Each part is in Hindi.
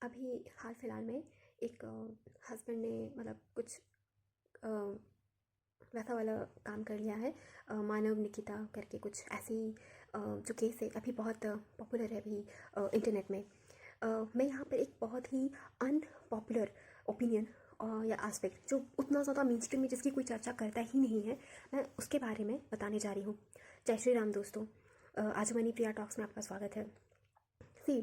अभी हाल फिलहाल में एक हस्बैंड ने मतलब कुछ अ, वैसा वाला काम कर लिया है। मानव निकिता करके कुछ ऐसी जो केस है अभी बहुत पॉपुलर है अभी इंटरनेट में। मैं यहाँ पर एक बहुत ही अनपॉपुलर ओपिनियन या एस्पेक्ट जो उतना ज़्यादा मेन स्ट्रीम में जिसकी कोई चर्चा करता ही नहीं है, मैं उसके बारे में बताने जा रही हूँ। जय श्री राम दोस्तों। आज मनी प्रिया टॉक्स में आपका स्वागत है। सी,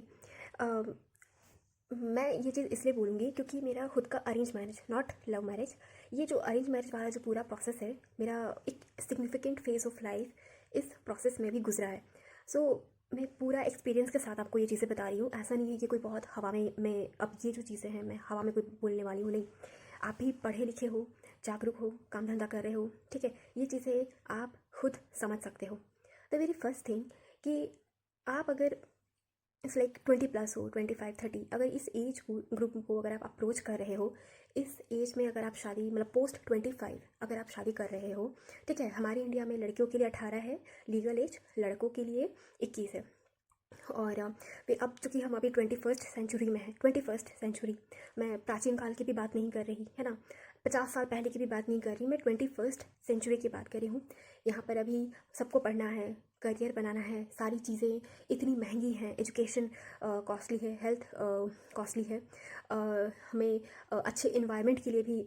मैं ये चीज़ इसलिए बोलूँगी क्योंकि मेरा खुद का arrange marriage, not love marriage, ये जो अरेंज मैरिज वाला जो पूरा प्रोसेस है, मेरा एक सिग्निफिकेंट फेज ऑफ लाइफ इस प्रोसेस में भी गुजरा है। सो मैं पूरा एक्सपीरियंस के साथ आपको ये चीज़ें बता रही हूँ। ऐसा नहीं है कि कोई बहुत हवा में मैं अब ये जो चीज़ें हैं मैं हवा में कोई बोलने वाली हूँ, नहीं। आप भी पढ़े लिखे हो, जागरूक हो, काम धंधा कर रहे हो, ठीक है, ये चीज़ें आप खुद समझ सकते हो। द वेरी फर्स्ट थिंग कि आप अगर इट्स लाइक 20+ हो, 25-30, अगर इस एज ग्रुप को अगर आप अप्रोच कर रहे हो, इस एज में अगर आप शादी मतलब पोस्ट 25 अगर आप शादी कर रहे हो, ठीक है। हमारे इंडिया में लड़कियों के लिए 18 है लीगल एज, लड़कों के लिए 21 है। और फिर अब चूँकि हम अभी 21st सेंचुरी में हैं, 21st सेंचुरी, मैं प्राचीन काल की भी बात नहीं कर रही है ना, 50 साल पहले की भी बात नहीं कर रही, मैं 21st सेंचुरी की बात कर रही हूँ। यहाँ पर अभी सबको पढ़ना है, करियर बनाना है, सारी चीज़ें इतनी महंगी हैं, एजुकेशन कॉस्टली है, हेल्थ कॉस्टली है, हमें अच्छे इन्वायरमेंट के लिए भी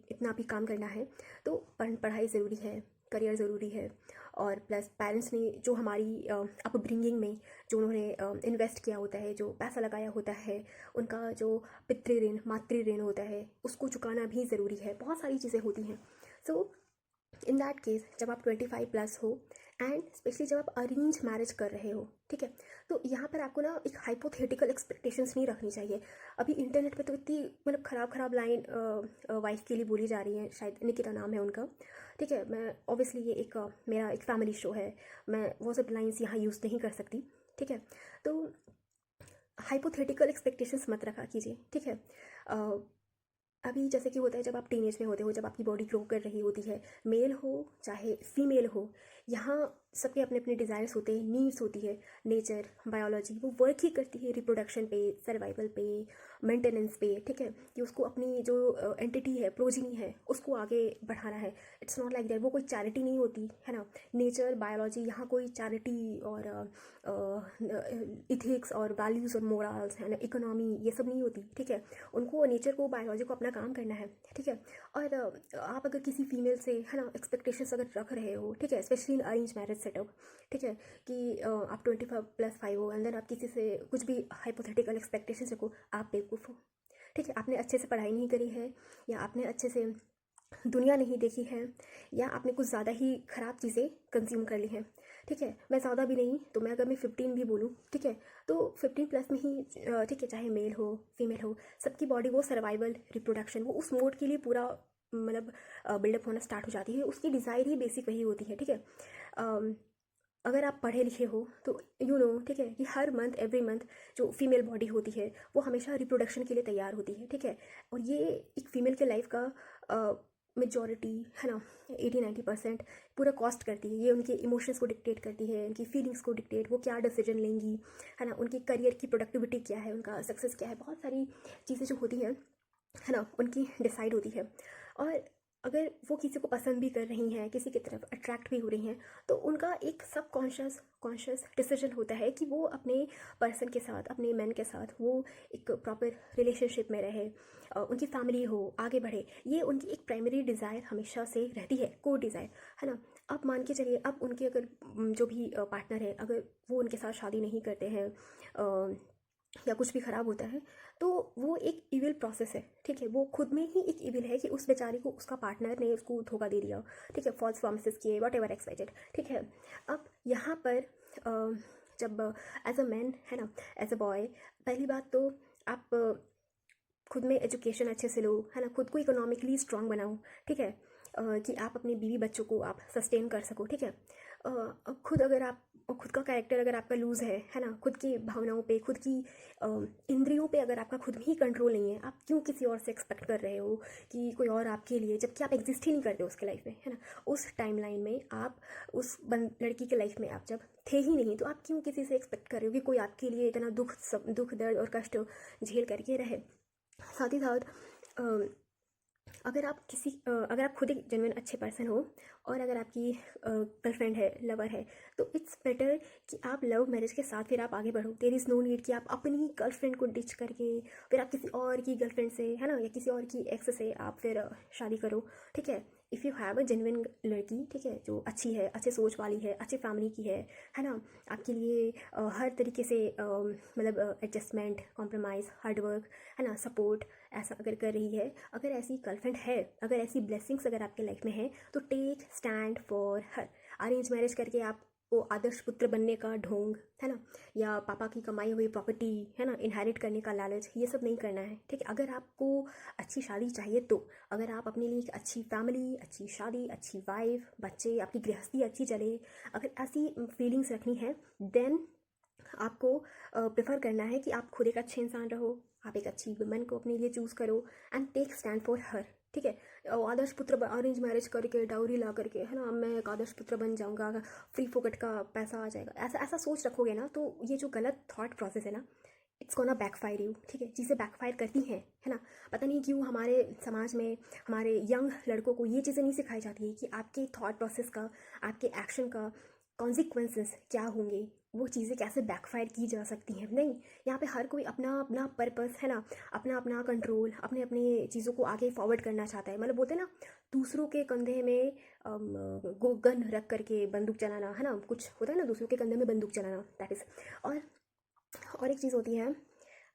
इतना भी काम करना है। तो पढ़ाई ज़रूरी है, करियर ज़रूरी है, और प्लस पेरेंट्स ने जो हमारी अपब्रिंगिंग में जो उन्होंने इन्वेस्ट किया होता है, जो पैसा लगाया होता है, उनका जो पितृ ऋण मातृ ऋण होता है, उसको चुकाना भी ज़रूरी है। बहुत सारी चीज़ें होती हैं। सो इन दैट केस जब आप 25+ हो, एंड स्पेशली जब आप अरेंज मैरिज कर रहे हो, ठीक है, तो यहाँ पर आपको ना एक हाइपोथेटिकल एक्सपेक्टेशंस नहीं रखनी चाहिए। अभी इंटरनेट पे तो इतनी मतलब ख़राब लाइन वाइफ के लिए बोली जा रही है, शायद निकिता नाम है उनका, ठीक है। मैं ऑब्वियसली ये एक मेरा एक फैमिली शो है, मैं वो सब लाइन्स यहाँ यूज़ नहीं कर सकती, ठीक है। तो हाइपोथेटिकल एक्सपेक्टेशंस मत रखा कीजिए, ठीक है। अभी जैसे कि होता है जब आप टीनेज में होते हो, जब आपकी बॉडी ग्रो कर रही होती है, मेल हो चाहे फीमेल हो, यहाँ सबके अपने अपने डिज़ायर्स होते हैं, नीड्स होती है। नेचर, बायोलॉजी वो वर्क ही करती है रिप्रोडक्शन पे, सर्वाइवल पे, मेंटेनेंस पे, ठीक है, कि उसको अपनी जो एंटिटी है, प्रोजिनी है, उसको आगे बढ़ाना है। इट्स नॉट लाइक दैट, वो कोई चैरिटी नहीं होती है ना। नेचर, बायोलॉजी, यहाँ कोई चैरिटी और इथिक्स और वैल्यूज़ और मोरल्स है ना, इकोनॉमी, ये सब नहीं होती, ठीक है। उनको नेचर को, बायोलॉजी को अपना काम करना है, ठीक है। और आप अगर किसी फीमेल से है ना एक्सपेक्टेशंस अगर रख रहे हो, ठीक है, specially in arrange marriage setup, ठीक है, कि आप 25+5 हो, एंड देन आप किसी से कुछ भी हाइपोथेटिकल एक्सपेक्टेशंस रखो, आप बेवकूफ़ हो, ठीक है। आपने अच्छे से पढ़ाई नहीं करी है, या आपने अच्छे से दुनिया नहीं देखी है, या आपने कुछ ज़्यादा ही ख़राब चीज़ें कंज्यूम कर ली हैं, ठीक है। मैं ज़्यादा भी नहीं, तो मैं अगर मैं 15 भी बोलूँ, ठीक है, तो 15+ में ही ठीक है, चाहे मेल हो फीमेल हो, सबकी बॉडी वो सर्वाइवल, रिप्रोडक्शन, वो उस मोड के लिए पूरा मतलब बिल्डअप होना स्टार्ट हो जाती है। उसकी डिज़ायर ही बेसिक वही होती है, ठीक है। अगर आप पढ़े लिखे हो तो यू नो, ठीक है, कि हर मंथ, एवरी मंथ जो फीमेल बॉडी होती है वो हमेशा रिप्रोडक्शन के लिए तैयार होती है, ठीक है। और ये एक फ़ीमेल के लाइफ का मेजॉरिटी है ना, 80-90% पूरा कॉस्ट करती है। ये उनके इमोशंस को डिक्टेट करती है, उनकी फीलिंग्स को डिक्टेट, वो क्या डिसीजन लेंगी, है ना, उनकी करियर की प्रोडक्टिविटी क्या है, उनका सक्सेस क्या है, बहुत सारी चीज़ें जो होती हैं, है ना, उनकी डिसाइड होती है। और अगर वो किसी को पसंद भी कर रही हैं, किसी की तरफ अट्रैक्ट भी हो रही हैं, तो उनका एक सब कॉन्शियस डिसीजन होता है कि वो अपने पर्सन के साथ, अपने मैन के साथ वो एक प्रॉपर रिलेशनशिप में रहे, उनकी फैमिली हो, आगे बढ़े। ये उनकी एक प्राइमरी डिज़ायर हमेशा से रहती है, कोर डिज़ायर, है ना। अब मान के चलिए, अब उनके अगर जो भी पार्टनर है, अगर वो उनके साथ शादी नहीं करते हैं, या कुछ भी ख़राब होता है, तो वो एक इविल प्रोसेस है, ठीक है। वो खुद में ही एक इविल है कि उस बेचारी को उसका पार्टनर ने उसको धोखा दे दिया, ठीक है, फॉल्स प्रॉमिसेस किए, वॉट एवर एक्सपेक्टेड, ठीक है। अब यहाँ पर जब एज अ मैन, है ना, एज अ बॉय, पहली बात तो आप खुद में एजुकेशन अच्छे से लो, है ना, खुद को इकोनॉमिकली स्ट्रांग बनाओ, ठीक है, कि आप अपने बीवी बच्चों को आप सस्टेन कर सको, ठीक है। खुद अगर आप खुद का कैरेक्टर अगर आपका लूज़ है ना, खुद की भावनाओं पे, खुद की इंद्रियों पे अगर आपका खुद ही कंट्रोल नहीं है, आप क्यों किसी और से एक्सपेक्ट कर रहे हो कि कोई और आपके लिए, जबकि आप एग्जिस्ट ही नहीं करते उसके लाइफ में, है ना। उस टाइमलाइन में आप उस लड़की के लाइफ में आप जब थे ही नहीं, तो आप क्यों किसी से एक्सपेक्ट कर रहे हो कि कोई आपके लिए इतना दुख दर्द और कष्ट झेल करके रहे। साथ ही साथ अगर आप खुद एक जेन्युइन अच्छे पर्सन हो, और अगर आपकी गर्लफ्रेंड है, लवर है, तो इट्स बेटर कि आप लव मैरिज के साथ फिर आप आगे बढ़ो। देयर इज़ नो नीड कि आप अपनी गर्लफ्रेंड को डिच करके फिर आप किसी और की गर्लफ्रेंड से, है ना, या किसी और की एक्स से आप फिर शादी करो, ठीक है। If you have a genuine लड़की, ठीक है, जो अच्छी है, अच्छे सोच वाली है, अच्छे फैमिली की है ना, आपके लिए हर तरीके से मतलब एडजस्टमेंट, कॉम्प्रोमाइज़, हार्डवर्क, है ना, सपोर्ट, ऐसा अगर कर रही है, अगर ऐसी गर्लफ्रेंड है, अगर ऐसी ब्लेसिंग्स अगर आपके लाइफ में है, तो take stand for her. Arrange marriage करके आप वो आदर्श पुत्र बनने का ढोंग, है ना, या पापा की कमाई हुई प्रॉपर्टी, है ना, इनहेरिट करने का लालच, ये सब नहीं करना है, ठीक है। अगर आपको अच्छी शादी चाहिए, तो अगर आप अपने लिए एक अच्छी फैमिली, अच्छी शादी, अच्छी वाइफ, बच्चे, आपकी गृहस्थी अच्छी चले, अगर ऐसी फीलिंग्स रखनी है, देन आपको प्रेफर करना है कि आप खुद एक अच्छे इंसान रहो, आप एक अच्छी वुमेन को अपने लिए चूज़ करो and take stand for her, ठीक है। आदर्श पुत्र अरेंज मैरिज करके डाउरी ला करके, है ना, मैं एक आदर्श पुत्र बन जाऊंगा, फ्री फोकट का पैसा आ जाएगा, ऐसा ऐसा सोच रखोगे ना, तो ये जो गलत थॉट प्रोसेस है ना, इट्स गोना बैकफायर यू, ठीक है। चीज़ें बैकफायर करती हैं, है ना। पता नहीं क्यों हमारे समाज में हमारे यंग लड़कों को ये चीज़ें नहीं सिखाई जाती है कि आपके थॉट प्रोसेस का, आपके एक्शन का कॉन्सिक्वेंसेस क्या होंगे, वो चीज़ें कैसे बैकफायर की जा सकती हैं। नहीं, यहाँ पे हर कोई अपना अपना पर्पस, है ना, अपना अपना कंट्रोल, अपने अपने चीज़ों को आगे फॉरवर्ड करना चाहता है। मतलब बोलते हैं ना, दूसरों के कंधे में गन रख करके बंदूक चलाना, है ना, कुछ होता है ना, दूसरों के कंधे में बंदूक चलाना, दैट इज़। और एक चीज़ होती है,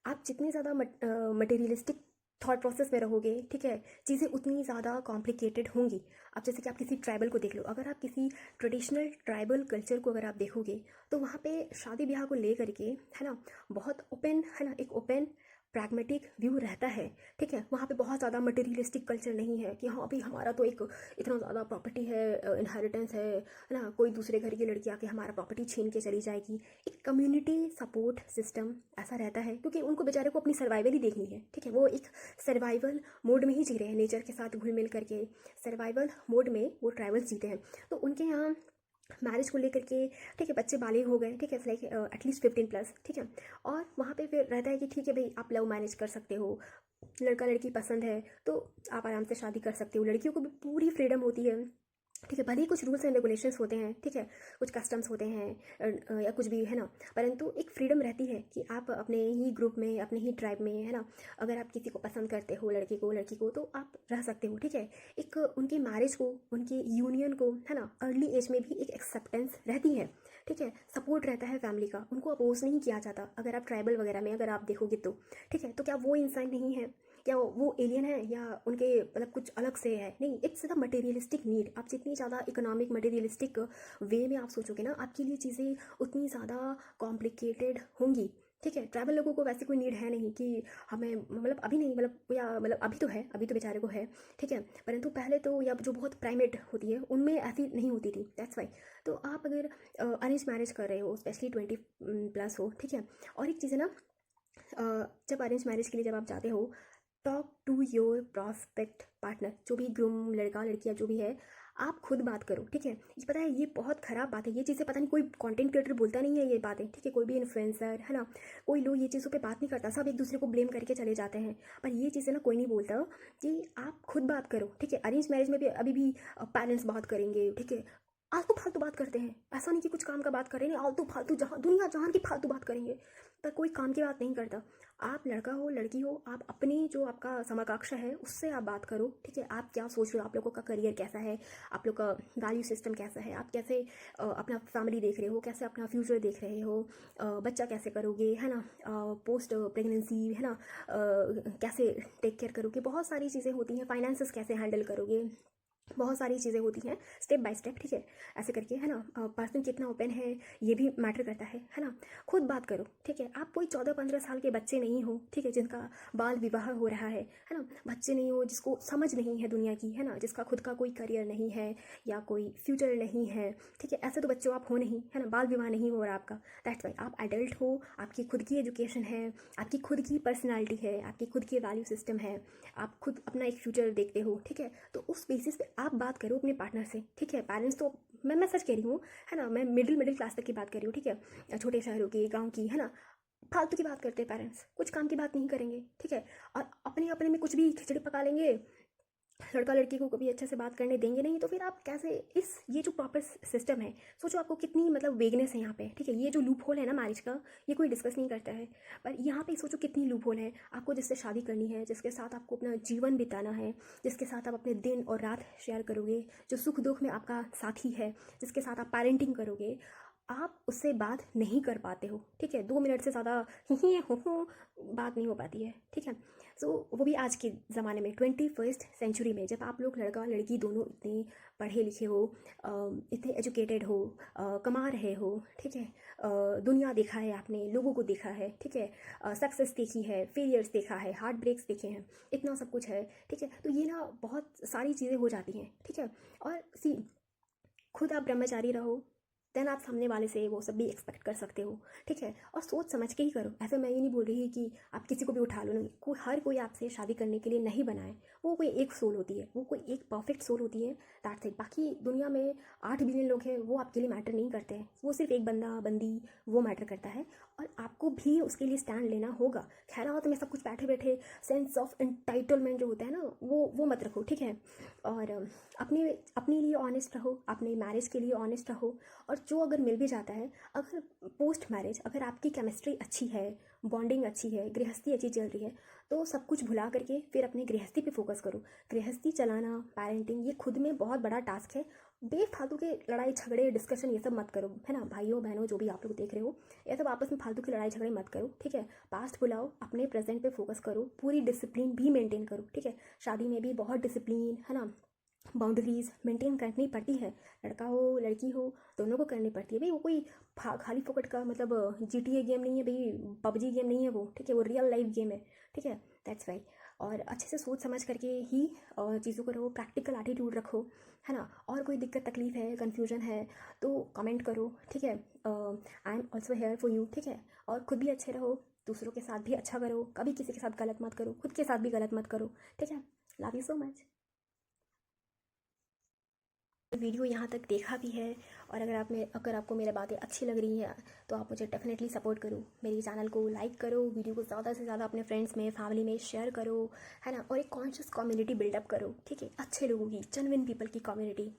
आप जितनी ज़्यादा मटेरियलिस्टिक थॉट प्रोसेस में रहोगे, ठीक है, चीज़ें उतनी ज़्यादा कॉम्प्लिकेटेड होंगी। अब जैसे कि आप किसी ट्राइबल को देख लो, अगर आप किसी ट्रेडिशनल ट्राइबल कल्चर को अगर आप देखोगे, तो वहाँ पे शादी ब्याह को ले करके, है ना, बहुत ओपन, है ना, एक ओपन प्रैग्मेटिक व्यू रहता है, ठीक है। वहाँ पे बहुत ज़्यादा मटेरियलिस्टिक कल्चर नहीं है कि हाँ अभी हमारा तो एक इतना ज़्यादा प्रॉपर्टी है, इनहेरिटेंस है ना, कोई दूसरे घर की लड़की आके हमारा प्रॉपर्टी छीन के चली जाएगी। एक कम्युनिटी सपोर्ट सिस्टम ऐसा रहता है, क्योंकि उनको बेचारे को अपनी सर्वाइवल ही देखनी है, ठीक है। वो एक सर्वाइवल मोड में ही जी रहे हैं, नेचर के साथ घुल मिल करके सर्वाइवल मोड में वो ट्राइबल्स जीते हैं। तो उनके यहाँ मैरिज को लेकर के, ठीक है, बच्चे बालिग हो गए, ठीक है, लाइक एटलीस्ट 15+, ठीक है। और वहाँ पे फिर रहता है कि ठीक है भाई, आप लव मैरिज कर सकते हो, लड़का लड़की पसंद है तो आप आराम से शादी कर सकते हो, लड़कियों को भी पूरी फ्रीडम होती है, ठीक है। भले ही कुछ रूल्स एंड रेगुलेशंस होते हैं, ठीक है, कुछ कस्टम्स होते हैं, या कुछ भी, है ना, परंतु एक फ्रीडम रहती है कि आप अपने ही ग्रुप में, अपने ही ट्राइब में, है ना, अगर आप किसी को पसंद करते हो, लड़की को, तो आप रह सकते हो, ठीक है। एक उनकी मैरिज को, उनकी यूनियन को, है ना, अर्ली एज में भी एक एक्सेप्टेंस रहती है, ठीक है, सपोर्ट रहता है फैमिली का, उनको अपोज नहीं किया जाता। अगर आप ट्राइबल वगैरह में अगर आप देखोगे तो, ठीक है, तो क्या वो इंसान नहीं है, क्या वो एलियन है, या उनके मतलब कुछ अलग से है? नहीं, इट्स द मटेरियलिस्टिक नीड। आप जितनी ज़्यादा इकोनॉमिक मटेरियलिस्टिक वे में आप सोचोगे ना, आपके लिए चीज़ें उतनी ज़्यादा कॉम्प्लिकेटेड होंगी, ठीक है। ट्राइबल लोगों को वैसे कोई नीड है नहीं कि हमें, मतलब अभी नहीं, मतलब या मतलब अभी तो है, अभी तो बेचारे को है, ठीक है, परंतु पहले तो, या जो बहुत प्राइमेट होती है उनमें ऐसी नहीं होती थी, दैट्स वाई। तो आप अगर अरेंज मैरिज कर रहे हो, स्पेशली 20+ हो, ठीक है। और एक चीज़ है ना, जब अरेंज मैरिज के लिए जब आप जाते हो, talk to your prospect partner, जो भी ग्रूम, लड़का लड़कियाँ जो भी है, आप खुद बात करो, ठीक है। ये पता है, ये बहुत ख़राब बात है, ये चीज़ें पता नहीं कोई कंटेंट क्रिएटर बोलता नहीं है ये बातें, ठीक है, कोई भी इन्फ्लुएंसर, है ना, कोई लोग ये चीज़ों पे बात नहीं करता, सब एक दूसरे को ब्लेम करके चले जाते हैं। पर ये चीज़ें ना कोई नहीं बोलता कि आप खुद बात करो, ठीक है। अरेंज मैरिज में भी अभी भी पेरेंट्स बात करेंगे, ठीक है, आलतू फालतू बात करते हैं, ऐसा नहीं कि कुछ काम का बात कर रहे हैं, आलतू फालतू जहाँ दुनिया जहाँ की फालतू बात करेंगे, पर कोई काम की बात नहीं करता। आप लड़का हो, लड़की हो, आप अपनी जो आपका समकक्ष है उससे आप बात करो, ठीक है। आप क्या सोच रहे हो, आप लोगों का करियर कैसा है, आप लोग का वैल्यू सिस्टम कैसा है, आप कैसे अपना फैमिली देख रहे हो, कैसे अपना फ्यूचर देख रहे हो, बच्चा कैसे करोगे, है ना, पोस्ट प्रेगनेंसी, है ना, कैसे टेक केयर करोगे, बहुत सारी चीज़ें होती हैं, फाइनेंसेस कैसे हैंडल करोगे, बहुत सारी चीज़ें होती हैं स्टेप बाय स्टेप, ठीक है, ऐसे करके, है ना। पर्सन कितना ओपन है ये भी मैटर करता है ना। खुद बात करो, ठीक है। आप कोई 14-15 साल के बच्चे नहीं हो, ठीक है, जिनका बाल विवाह हो रहा है ना। बच्चे नहीं हो जिसको समझ नहीं है दुनिया की, है ना, जिसका खुद का कोई करियर नहीं है या कोई फ्यूचर नहीं है, ठीक है। ऐसे तो बच्चों आप हो नहीं, है ना, बाल विवाह नहीं हो रहा आपका। दैट्स वाई आप एडल्ट हो, आपकी खुद की एजुकेशन है, आपकी खुद की पर्सनैलिटी है, आपकी खुद की वैल्यू सिस्टम है, आप खुद अपना एक फ्यूचर देखते हो, ठीक है। तो उस बेसिस पे आप बात करो अपने पार्टनर से, ठीक है। पेरेंट्स तो मैं सच कह रही हूँ, है ना, मैं मिडिल क्लास तक की बात कर रही हूँ, ठीक है, छोटे शहरों की, गाँव की, है ना। फालतू की बात करते हैं पेरेंट्स, कुछ काम की बात नहीं करेंगे, ठीक है। और अपने अपने में कुछ भी खिचड़ी पका लेंगे, लड़का लड़की को कभी अच्छे से बात करने देंगे नहीं, तो फिर आप कैसे इस ये जो प्रॉपर सिस्टम है, सोचो आपको कितनी मतलब वेगनेस है यहाँ पे, ठीक है। ये जो लूप होल है ना मैरिज का, ये कोई डिस्कस नहीं करता है, पर यहाँ पे सोचो कितनी लूप होल है। आपको जिससे शादी करनी है, जिसके साथ आपको अपना जीवन बिताना है, जिसके साथ आप अपने दिन और रात शेयर करोगे, जो सुख दुख में आपका साथी है, जिसके साथ आप पेरेंटिंग करोगे, आप उससे बात नहीं कर पाते हो, ठीक है। 2 मिनट से ज़्यादा ही हो बात नहीं हो पाती है, ठीक है। सो वो भी आज के ज़माने में 21st सेंचुरी में, जब आप लोग लड़का लड़की दोनों इतने पढ़े लिखे हो, इतने एजुकेटेड हो, कमा रहे हो, ठीक है, दुनिया देखा है आपने, लोगों को देखा है, ठीक है, सक्सेस देखी है, फेलियर्स देखा है, हार्ट ब्रेक्स देखे हैं, इतना सब कुछ है, ठीक है। तो ये ना बहुत सारी चीज़ें हो जाती हैं, ठीक है। और सी खुद आप ब्रह्मचारी रहो, देन आप सामने वाले से वो सब भी एक्सपेक्ट कर सकते हो, ठीक है। और सोच समझ के ही करो। ऐसे मैं ये नहीं बोल रही कि आप किसी को भी उठा लो, नहीं, हर कोई आपसे शादी करने के लिए नहीं बनाए। वो कोई एक सोल होती है, वो कोई एक परफेक्ट सोल होती है, दैट्स इट। बाकी दुनिया में 8 बिलियन लोग हैं, वो आपके लिए मैटर नहीं करते हैं, वो सिर्फ एक बंदा बंदी वो मैटर करता है। और आपको भी उसके लिए स्टैंड लेना होगा। खैरावत में सब कुछ बैठे बैठे सेंस ऑफ एंटाइटलमेंट जो होता है ना, वो मत रखो, ठीक है। और अपने अपने लिए ऑनेस्ट रहो, अपने मैरिज के लिए ऑनेस्ट रहो। और जो अगर मिल भी जाता है, अगर पोस्ट मैरिज अगर आपकी केमिस्ट्री अच्छी है, बॉन्डिंग अच्छी है, गृहस्थी अच्छी चल रही है, तो सब कुछ भुला करके फिर अपने गृहस्थी पे फोकस करो। गृहस्थी चलाना, पेरेंटिंग, ये खुद में बहुत बड़ा टास्क है। बेफालतू के लड़ाई झगड़े डिस्कशन ये सब मत करो, है ना। भाइयों बहनों जो भी आप लोग देख रहे हो, ये सब आपस में फालतू की लड़ाई झगड़े मत करो, ठीक है। पास्ट भुलाओ, अपने प्रेजेंट पे फोकस करो, पूरी डिसिप्लिन भी मेंटेन करो, ठीक है। शादी में भी बहुत डिसिप्लिन, है ना, बाउंड्रीज मेंटेन करनी पड़ती है। लड़का हो लड़की हो, दोनों को करनी पड़ती है भाई। वो कोई खाली फोकट का मतलब GTA गेम नहीं है भाई, PUBG गेम नहीं है वो, ठीक है। वो रियल लाइफ गेम है, ठीक है। That's why. और अच्छे से सोच समझ करके ही चीज़ों को रहो, प्रैक्टिकल एटीट्यूड रखो, है ना। और कोई दिक्कत तकलीफ है, कन्फ्यूजन है, तो कमेंट करो, ठीक है। I am also here for you, ठीक है। और खुद भी अच्छे रहो, दूसरों के साथ भी अच्छा करो, कभी किसी के साथ गलत मत करो, खुद के साथ भी गलत मत करो, ठीक है। Love you so much. Video यहाँ तक देखा भी है, और अगर आपको मेरी बातें अच्छी लग रही हैं, तो आप मुझे डेफिनेटली सपोर्ट करो। मेरे चैनल को लाइक करो, वीडियो को ज़्यादा से ज़्यादा अपने फ्रेंड्स में, फैमिली में शेयर करो, है ना। और एक कॉन्शियस कम्युनिटी बिल्डअप करो, ठीक है, अच्छे लोगों की, जेन्युइन पीपल की कम्युनिटी।